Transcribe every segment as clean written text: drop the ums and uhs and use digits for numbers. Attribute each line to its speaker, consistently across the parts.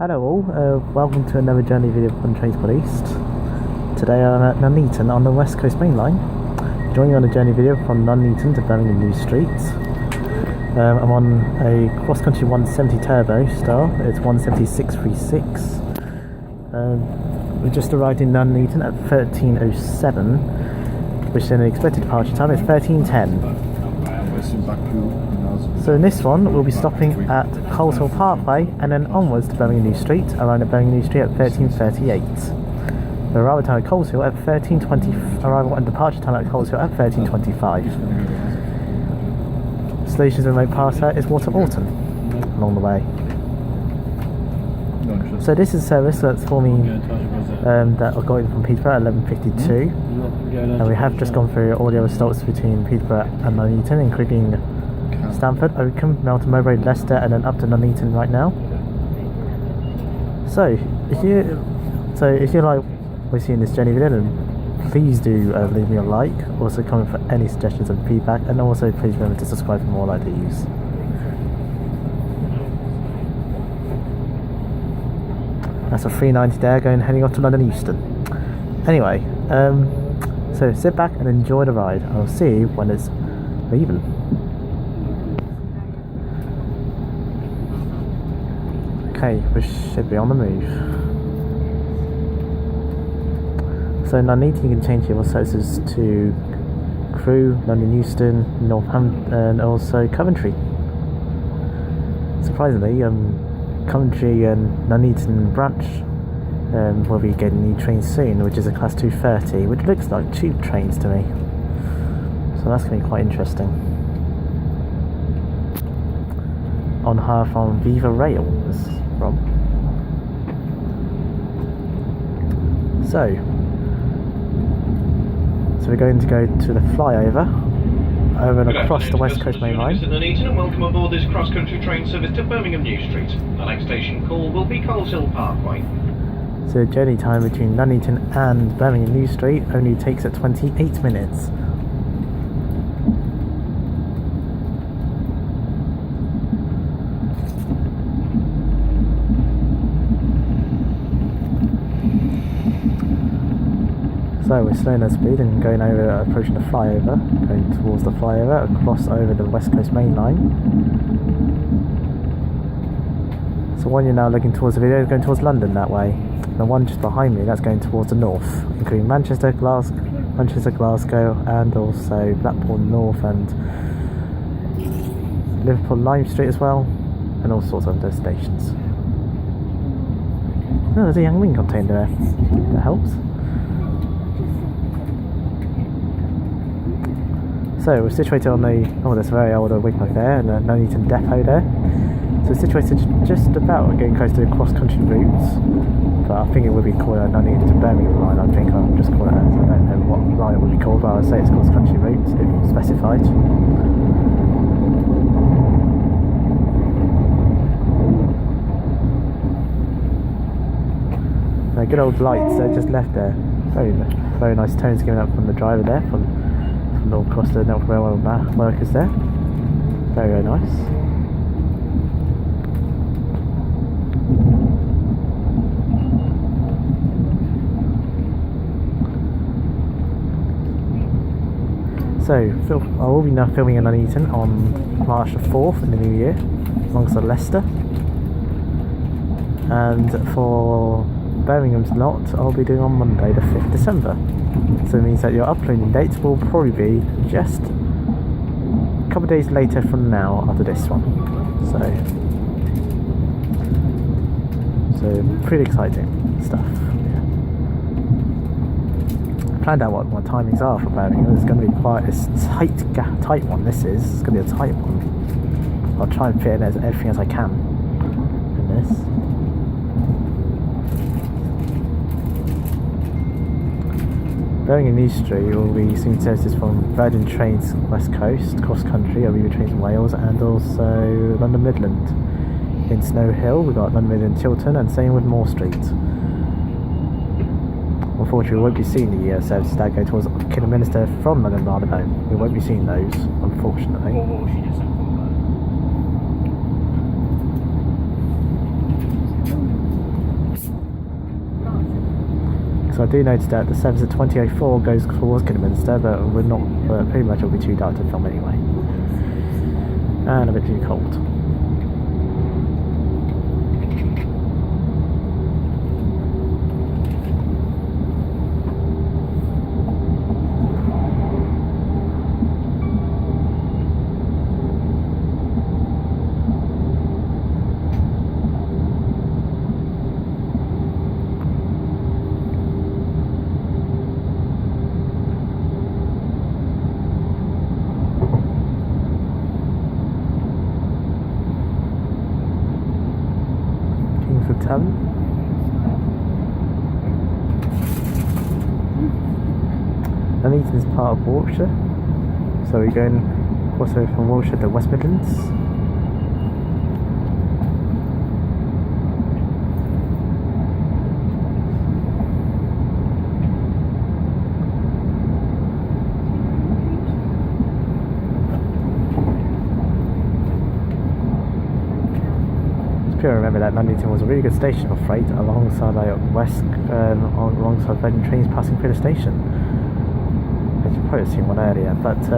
Speaker 1: Hello all, welcome to another journey video from TrainSpotEast. Today I'm at Nuneaton on the West Coast Main Line. Joining you on a journey video from Nuneaton to Birmingham New Street. I'm on a CrossCountry 170 turbostar, it's 17636. We just arrived in Nuneaton at 13:07, which then the expected departure time is 13:10. So in this one we'll be stopping at Coleshill Parkway and then onwards to Birmingham New Street, around at Birmingham New Street at 13:38. The arrival time at Coleshill at 13:20, arrival and departure time at Coleshill at 13:25. Station's remote passer is Waterton along the way. So this is a service that's for me that are going from Peterborough at 11:52, and we have just gone through all the other stops between Peterborough and Nuneaton, including Stamford, Oakham, Melton Mowbray, Leicester, and then up to Nuneaton right now. So if you like what you see in this journey video, then please do leave me a like. Also comment for any suggestions and feedback, and also please remember to subscribe for more like these. That's a 390 there, heading off to London Euston. Anyway, so sit back and enjoy the ride. I'll see you when it's leaving. Okay, we should be on the move. So Nuneaton, you can change your services to Crewe, London Euston, Northampton, and also Coventry. Surprisingly, Coventry and Nuneaton branch will be getting new trains soon, which is a class 230, which looks like tube trains to me. So that's going to be quite interesting. On hire from Viva Rail, this is from. So we're going to go to the flyover over and across the West Coast Main Line.
Speaker 2: Nuneaton, and welcome aboard this cross-country train service to Birmingham New Street. The next station call will be Coleshill Parkway.
Speaker 1: So the journey time between Nuneaton and Birmingham New Street only takes at 28 minutes. So we're slowing our speed and going over, approaching the flyover, going towards the flyover, across over the West Coast Main Line. So one you're now looking towards the video is going towards London that way. The one just behind me, that's going towards the north, including Manchester, Glasgow, and also Blackpool North and Liverpool Lime Street as well, and all sorts of other stations. Oh, there's a young wing container there. That helps. So we're situated on the, there's a very old wigwag there, and a Nuneaton depot there. So we're situated just about getting close to the cross-country routes, but I think it would be called a Nuneaton to Birmingham line. I think I'll just call it as, I don't know what line it would be called, but I'll say it's cross-country routes if specified. Good old lights, they're just left there. Very nice tones given up from the driver there, from all across the North Railway workers there. Very nice. So I will be now filming in Nuneaton on March the 4th in the new year, amongst the Leicester. And for Birmingham's lot, I'll be doing on Monday the 5th December. So it means that your uploading dates will probably be just a couple of days later from now after this one. So pretty exciting stuff. I planned out what my timings are for Birmingham. It's going to be quite a tight one. This is. It's going to be a tight one. I'll try and fit in everything as I can in this. Birmingham New Street will be seeing services from Virgin Trains West Coast, Cross Country, Aviva Trains in Wales, and also London Midland. In Snow Hill, we've got London Midland Chiltern, and same with Moore Street. Unfortunately, we won't be seeing the services that go towards Kidderminster from London Marylebone. We won't be seeing those, unfortunately. So I do notice that the service at 2004 goes towards Kidderminster, but we're not. But pretty much it'll be too dark to film anyway, and a bit too cold. Nuneaton is part of Wiltshire, so we're going across over from Wiltshire to West Midlands. I remember that Nuneaton was a really good station for freight alongside alongside Virgin trains passing through the station. As you've probably seen one earlier, but it's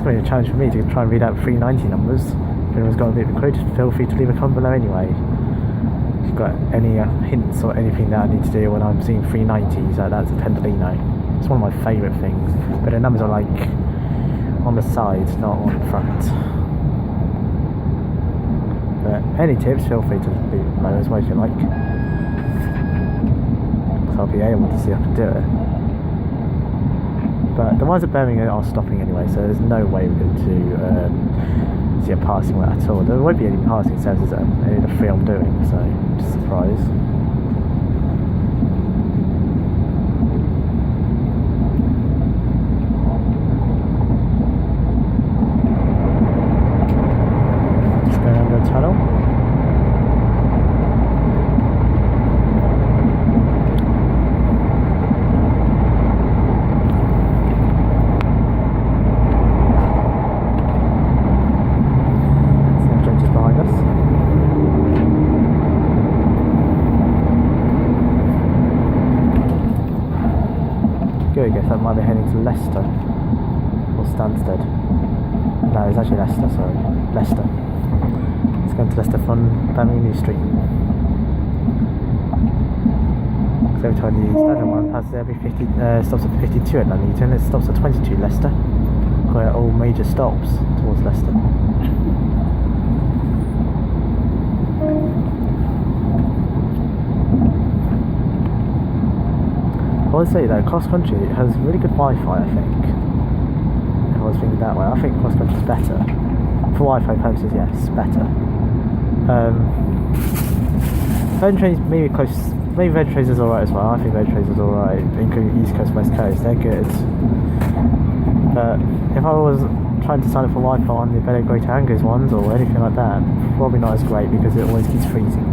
Speaker 1: going to be a challenge for me to try and read out 390 numbers. If anyone's got a bit of a quote, feel free to leave a comment below anyway. If you've got any hints or anything that I need to do when I'm seeing 390s, that's a Pendolino. It's one of my favourite things, but the numbers are like on the sides, not on the front. But any tips, feel free to leave it below as well if you like. So I'll be able to see if I can do it. But the ones at Birmingham are stopping anyway, so there's no way we're going to see a passing one at all. There won't be any passing services at any of the three I'm doing, so just a surprise. Just going under a tunnel. I guess that might be heading to Leicester or Stansted. No, it's actually Leicester, sorry. Leicester. It's going to Leicester from Birmingham New Street. So every time the standard one passes every 50, stops at 52 at Nuneaton, it stops at 22 Leicester. Quite all major stops towards Leicester. I would say that CrossCountry has really good Wi-Fi, I think. If I was thinking that way, I think CrossCountry is better. For Wi-Fi purposes, yes, better. Virgin trains maybe close. Maybe Virgin trains is alright as well. I think Virgin trains is alright, including East Coast, West Coast. They're good. But if I was trying to sign up for Wi-Fi on the better Greater Anglia ones or anything like that, probably not as great because it always keeps freezing.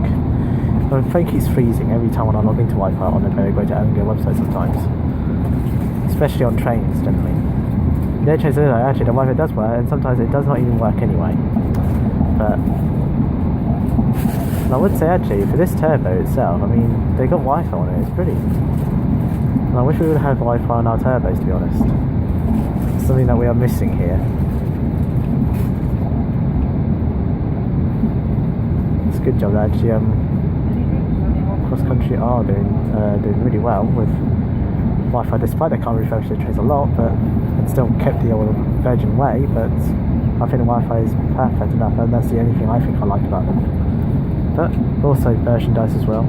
Speaker 1: The phone keeps freezing every time when I log into Wi-Fi on the Greater Anglia website sometimes. Especially on trains, generally. The trains, actually the Wi-Fi does work, and sometimes it does not even work anyway. But I would say actually, for this turbo itself, I mean, they got Wi-Fi on it, it's pretty. And I wish we would have Wi-Fi on our turbos, to be honest. It's something that we are missing here. It's a good job that actually, CrossCountry are doing really well with Wi-Fi, despite they can't refurbish their trains a lot, but it still kept the old Virgin way. But I think the Wi-Fi is perfect enough, and that's the only thing I think I like about them. But also merchandise as well.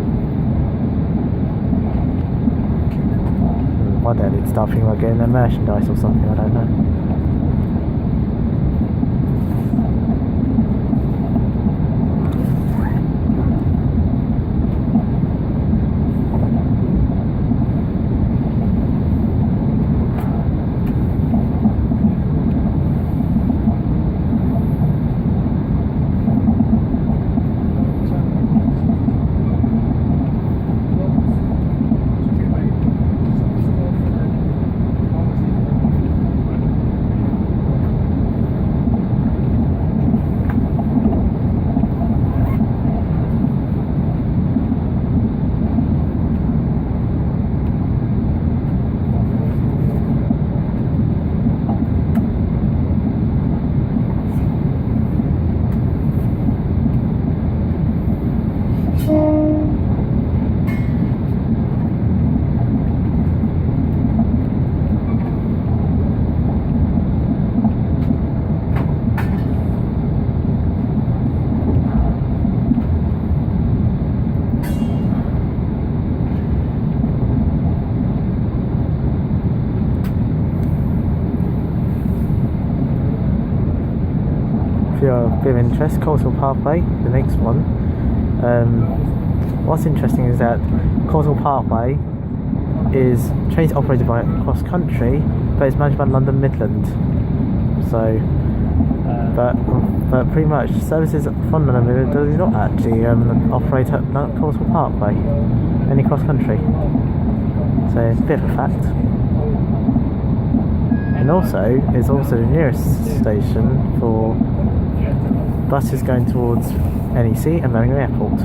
Speaker 1: One day I need to start thinking about getting their merchandise or something, I don't know. you're a bit of interest, Coleshill Parkway, the next one. What's interesting is that Coleshill Parkway is trains operated by CrossCountry, but it's managed by London Midland. So, but pretty much services from London Midland do not actually operate at Coleshill Parkway, any CrossCountry. So it's a bit of a fact. And also, it's also the nearest station for buses going towards NEC and Birmingham Airport.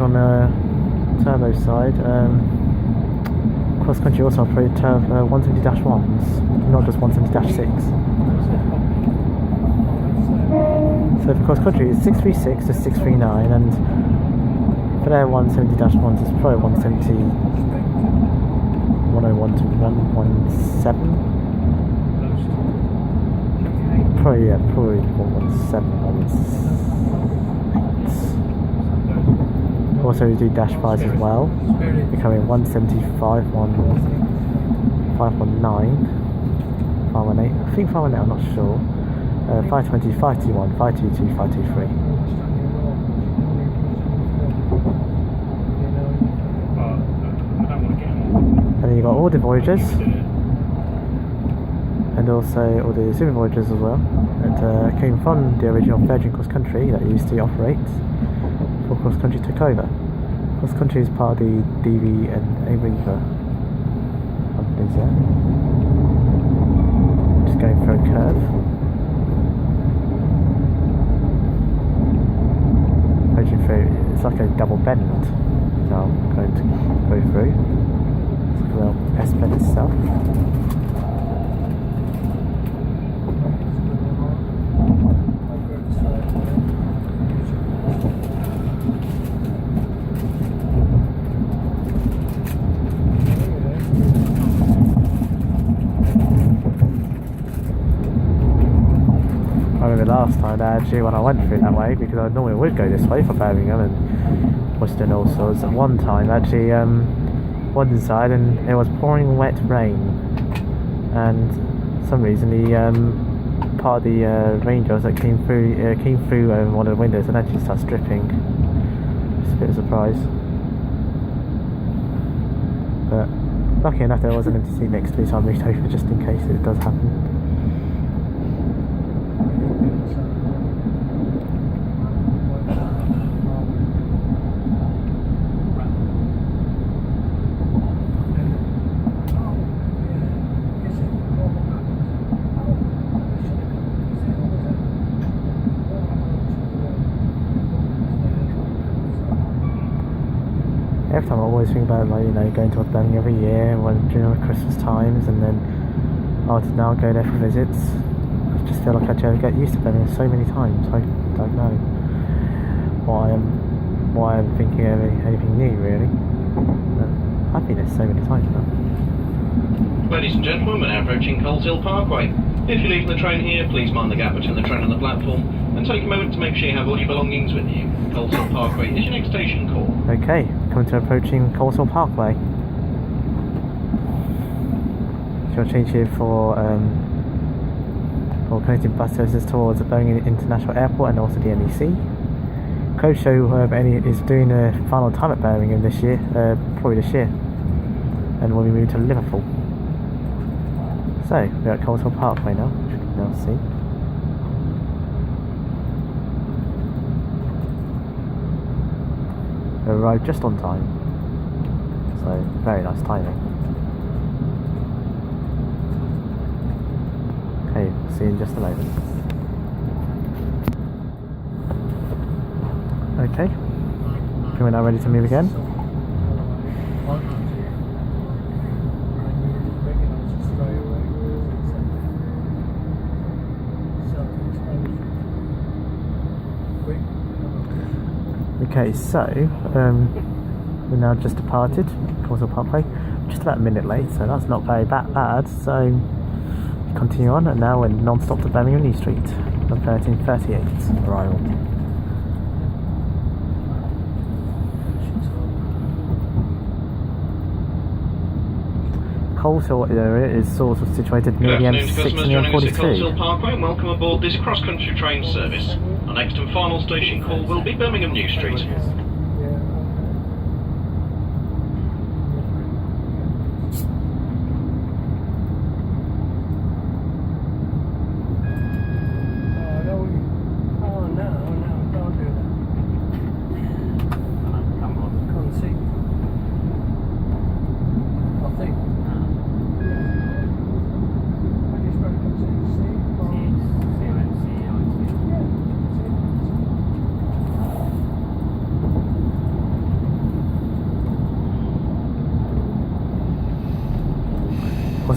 Speaker 1: On the turbo side, CrossCountry also operate 170-1s, not just 170-6. So for CrossCountry it's 636 to 639, and for their 170-1s it's probably 170, 101 to 117. Probably 117. Also we do dash 5s as well, becoming 175, 519, 518, I think 518, I'm not sure, 520, 521, 522, 523. And then you've got all the Voyagers, and also all the Super Voyagers as well, that came from the original Virgin CrossCountry that used to operate. CrossCountry took over. CrossCountry is part of the DV and Aviva companies there. Just going for a curve. Approaching through, it's like a double bend. So I'm going to go through. It's like a little S bend itself. Last time actually when I went through that way, because I normally would go this way for Birmingham and Worcester all sorts. At one time actually went inside and it was pouring wet rain, and for some reason the part of the raindrops that came through one of the windows and actually started dripping. Just a bit of a surprise, but lucky enough there wasn't anything to see next to me, so I moved over just in case it does happen. Every time I always think about, like, you know, going to Birmingham every year during the Christmas times, and then I would now go there for visits. I just feel like I just get used to Birmingham so many times. I don't know why I'm thinking of anything new, really. But I've been there so many times now.
Speaker 2: Ladies and gentlemen, we're now approaching Coleshill Parkway. If you're leaving the train here, please mind the gap between the train and the platform, and take a moment to make sure you have all your belongings with you. Coleshill Parkway is your next station call.
Speaker 1: Okay, coming to approaching Coleshill Parkway. So I'll change here for connecting bus services towards the Birmingham International Airport and also the NEC. Code Show is doing a final time at Birmingham this year, probably this year, and when we move to Liverpool. So we're at Coleshill Parkway now, which you can now see. We arrived just on time, so very nice timing. Okay, see you in just a moment. Okay, we're now ready to move again. Okay, so we're now just departed Coleshill Parkway, just about a minute late, so that's not very bad. So we continue on, and now we're non-stop to Birmingham New Street on 13:38 arrival. Coleshill area is sort of situated near the M6 and the M42.
Speaker 2: Coleshill Parkway, and welcome aboard this cross-country train service. Our next and final station call will be Birmingham New Street.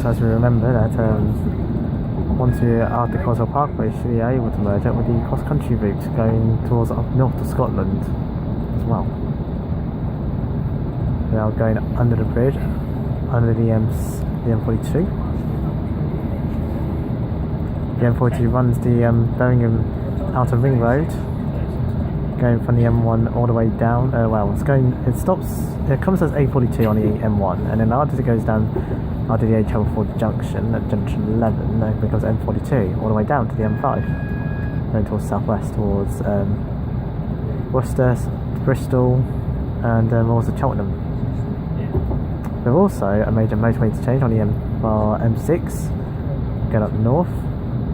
Speaker 1: As we remember that once we're out the Coleshill Parkway, we should be able to merge up with the cross-country route going towards up north to Scotland as well. We are going under the bridge, under the M42. The M42 runs the Birmingham Outer Ring Road, going from the M1 all the way down. It comes as A42 on the M1, and then after it goes down after the H4 junction at junction 11, it becomes M42 all the way down to the M5, going towards southwest towards Worcester, Bristol, and also Cheltenham. There's also a major motorway interchange on the M6 going up north,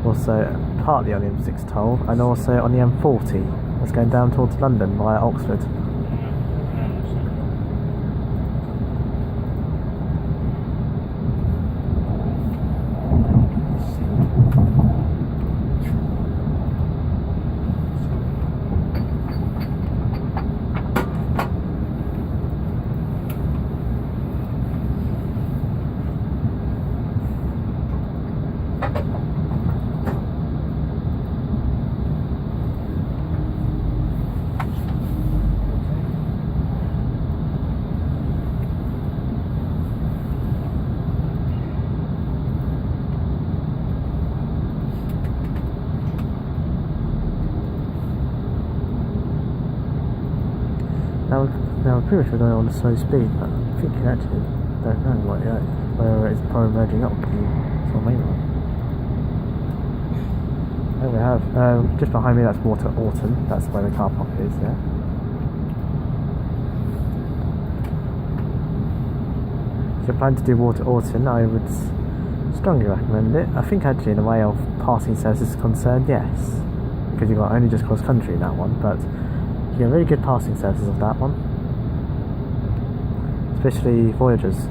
Speaker 1: also partly on the M6 toll, and also on the M40 that's going down towards London via Oxford. Now I'm pretty much going on a slow speed, but I'm thinking actually, don't know whether it's probably merging up with the main line. There we have, just behind me that's Water-Orton, that's where the car park is, yeah. If you're planning to do Water-Orton, I would strongly recommend it. I think actually in the way of passing services is concerned, yes, because you've got only just cross-country in that one, but you get very good passing services of that one, especially Voyagers.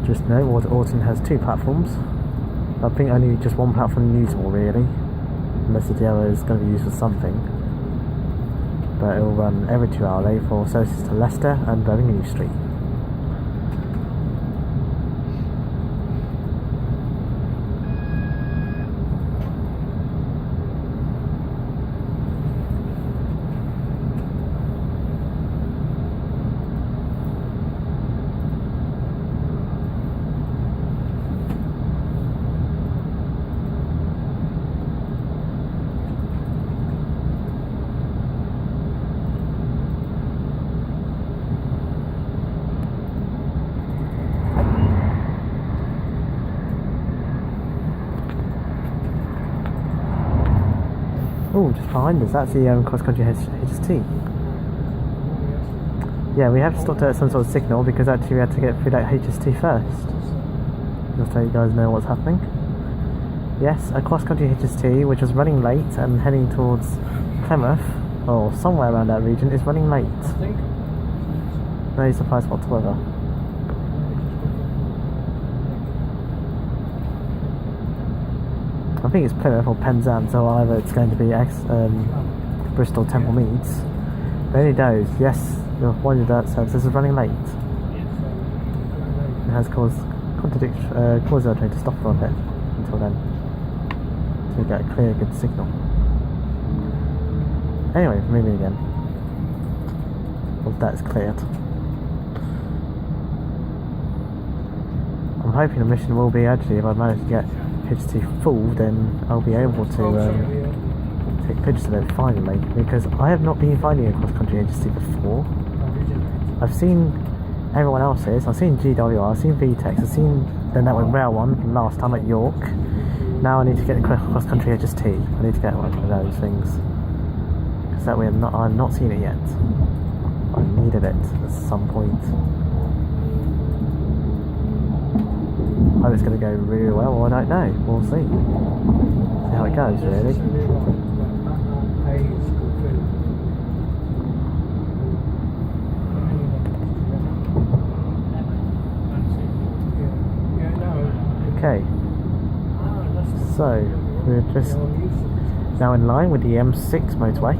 Speaker 1: Just note, Water-Orton has 2 platforms. I think only just 1 platform usable really, unless the other is going to be used for something. But it will run every 2 hourly for services to Leicester and Birmingham New Street. Oh, just behind us, that's the cross-country HST. Yeah, we have stopped at some sort of signal because actually we had to get through that HST first. Just so you guys know what's happening. Yes, a cross-country HST which was running late and heading towards Plymouth, or somewhere around that region, is running late. No surprise whatsoever. I think it's Plymouth or Penzance, so either it's going to be Bristol Temple Meads. But any knows, yes, the one of that service is running late. It has caused our train to stop for a bit until then, to get a clear, good signal. Anyway, moving again. Well, that's cleared. I'm hoping the mission will be actually, if I manage to get HT full, then I'll be able to take pictures of it finally, because I have not been finding a cross-country HT before. I've seen everyone else's, I've seen GWR, I've seen VTEX, I've seen the Network Rail one last time at York. Now I need to get the cross-country HST. I need to get one of those things, because that way I've not seen it yet. I needed it at some point. I hope it's going to go really well, or I don't know. We'll see. See how it goes, really. Okay. So, we're just now in line with the M6 motorway.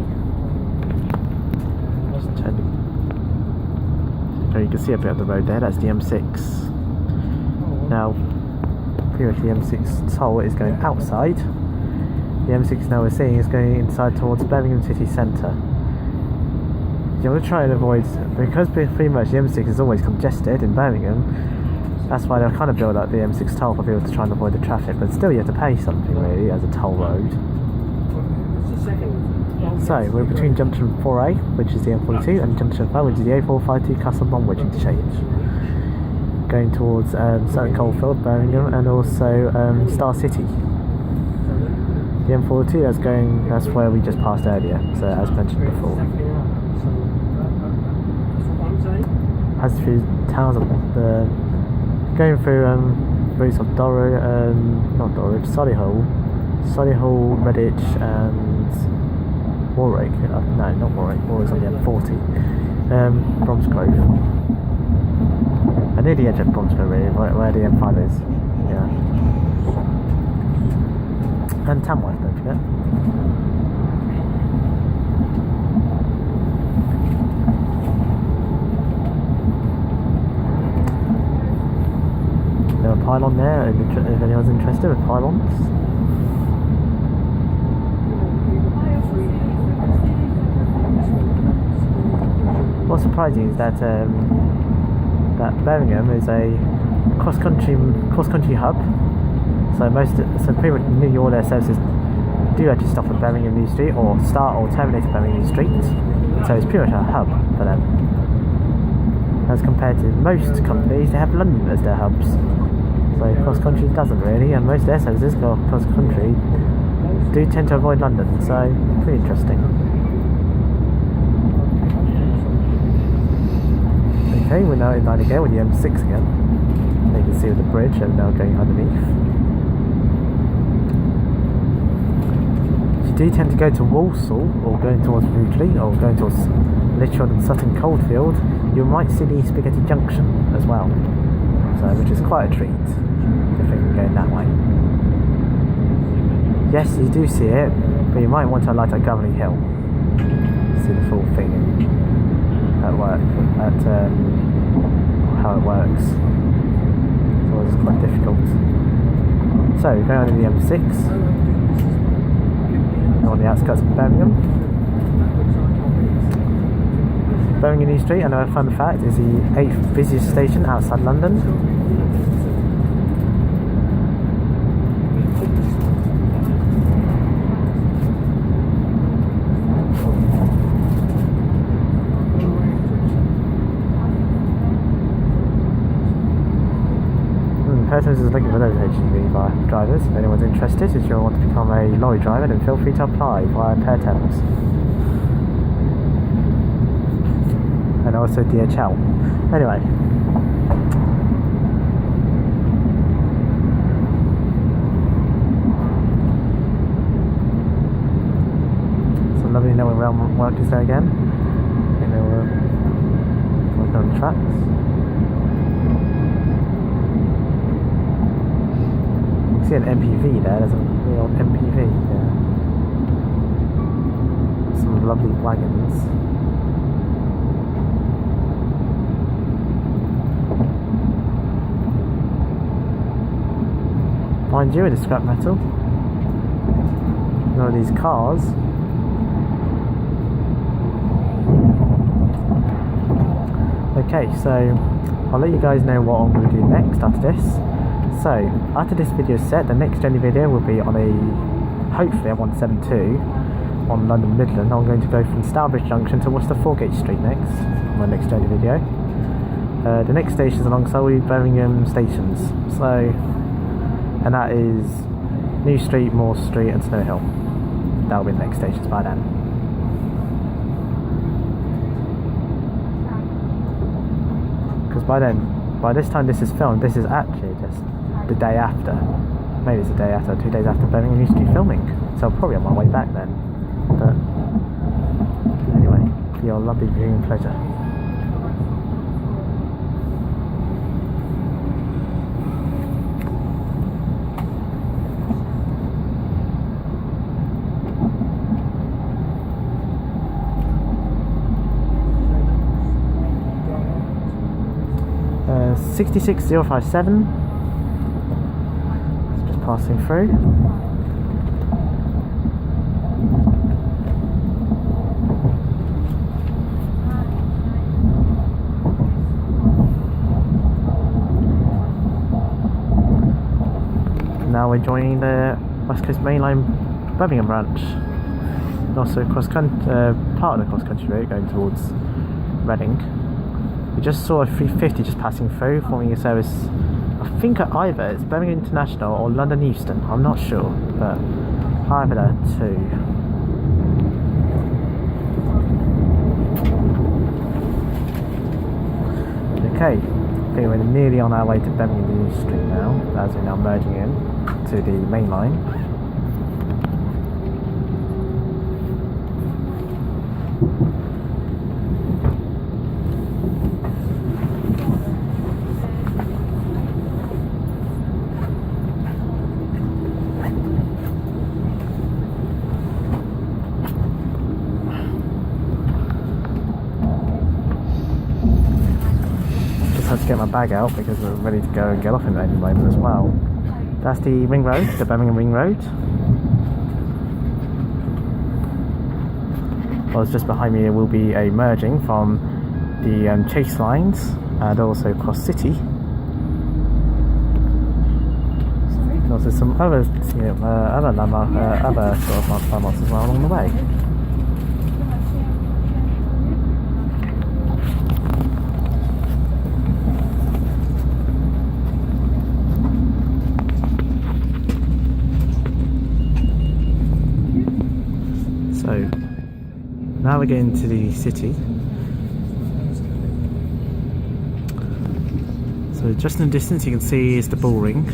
Speaker 1: Just turning. So you can see a bit of the road there, that's the M6. Now, pretty much the M6 toll is going outside. The M6 now we're seeing is going inside towards Birmingham city centre. You want to try and avoid, because pretty much the M6 is always congested in Birmingham, that's why they'll kind of build up the M6 toll for people to try and avoid the traffic, but still you have to pay something really as a toll road. So, we're between junction 4A, which is the M42, and junction 5, which is the A452 Castle Bromwich interchange. Going towards Sutton Coldfield, Birmingham, and also Star City. The M42 that's where we just passed earlier, so as mentioned before. Has a few towns going through routes of Solihull, Redditch, and Warwick. No, not Warwick. Warwick's on the M40. Bromsgrove. Near the edge of Bromsgrove, really, where the M5 is. Yeah. And Tamworth, don't forget. There's a pylon there, if anyone's interested with pylons. What's surprising is that Birmingham is a cross-country hub. So pretty much nearly all their services do actually stop at Birmingham New Street, or start or terminate at Birmingham New Street. So it's pretty much a hub for them. As compared to most companies, they have London as their hubs. So cross-country doesn't really, and most of their services go cross-country do tend to avoid London. So pretty interesting. Okay, we're now in line again with the M6 again. You can see with the bridge and now going underneath. If you do tend to go to Walsall, or going towards Rugeley, or going towards Lichfield and Sutton Coldfield, you might see the Spaghetti Junction as well. So, which is quite a treat if you're going that way. Yes, you do see it, but you might want to alight at Governing Hill. See the full thing at work, how it works. So it's quite difficult. So going on in the M6, on the outskirts of Birmingham. Birmingham New Street, another fun fact, is the 8th busiest station outside London. Business is looking for those HGV drivers. If anyone's interested, if you want to become a lorry driver, then feel free to apply via Pair Terminals. And also DHL. Anyway. So lovely knowing realm workers there again. You know, working on the tracks. See an MPV there, there's a real MPV there. Some lovely wagons. Mind you, in the scrap metal. None of these cars. Okay, so I'll let you guys know what I'm going to do next after this. So, after this video is set, the next journey video will be on a, hopefully a 172 on London Midland. I'm going to go from Stourbridge Junction to Worcester Foregate Street next, on my next journey video. The next station is along Birmingham stations, so, and that is New Street, Moore Street and Snow Hill. That will be the next stations by then. Because by this time this is filmed, this is actually just the day after, maybe it's the day after, 2 days after Birmingham New Street filming, so I'm probably on my way back then, but anyway, for your lovely viewing pleasure. Uh, 66057. Passing through. Now we're joining the West Coast Main Line Birmingham branch, and also part of the cross-country route going towards Reading. We just saw a 350 just passing through, forming a service. I think either it's Birmingham International or London Euston, I'm not sure, but either there too. Okay, I think we're nearly on our way to Birmingham New Street now, as we're now merging in to the main line. To get my bag out because we're ready to go and get off in any moment as well. That's the ring road, the Birmingham Ring Road. Well, just behind me will be a merging from the Chase lines and also Cross City. And also some other, other sort of landmarks as well along the way. So now we're getting to the city. So just in the distance you can see is the Bull Ring.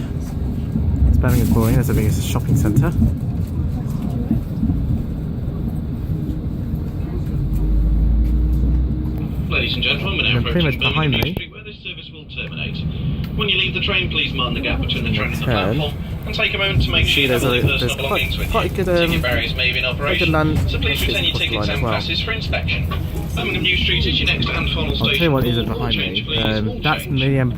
Speaker 1: It's Birmingham's Bull Ring, there's a biggest shopping centre.
Speaker 2: Ladies and gentlemen, we're now approaching Birmingham New Street, where this service will terminate. When you leave the train, please mind the gap between the train and the platform, and take a moment to make sure you have all your personal belongings with you. Ticket barriers may be in operation, so please retain your tickets and passes for inspection. Birmingham New Street is your next and final station.
Speaker 1: I'll tell you what is behind me. That's Millennium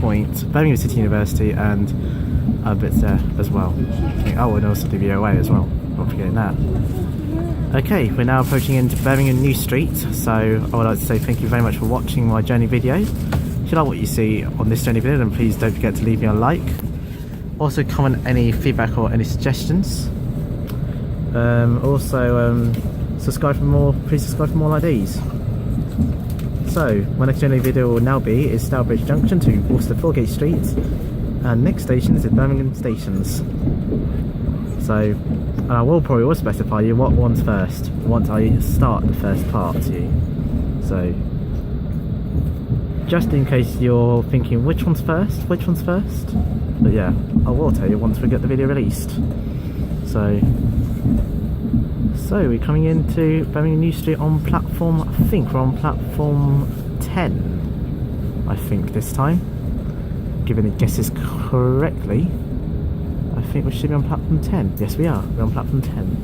Speaker 1: Point, Birmingham City University, and bits there as well. Oh, and also the VOA as well. Not forgetting that. Okay, we're now approaching into Birmingham New Street, so I would like to say thank you very much for watching my journey video. If you like what you see on this journey video, then please don't forget to leave me a like. Also comment any feedback or any suggestions. Subscribe for more, please subscribe for more like these. So, my next journey video will now be is Stourbridge Junction to Worcester Foregate Street, And next station is at Birmingham Stations. So, and I will probably will specify you what one's first once I start the first part to you. So, just in case you're thinking which one's first, but yeah, I will tell you once we get the video released. So we're coming into Birmingham New Street on platform, I think we're on platform 10, I think this time, given the guesses correctly. I think we should be on platform 10. Yes, we are. We're on platform 10.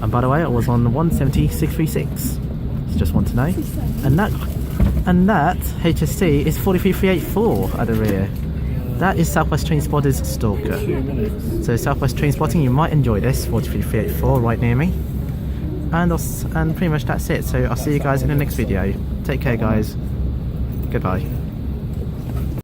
Speaker 1: And by the way, I was on 170-636. Just want to know. And that HST is 43384 at the rear. That is Southwest Trainspotter's Stalker. So Southwest Trainspotting, you might enjoy this 43384 right near me. And pretty much that's it. So I'll see you guys in the next video. Take care, guys. Goodbye.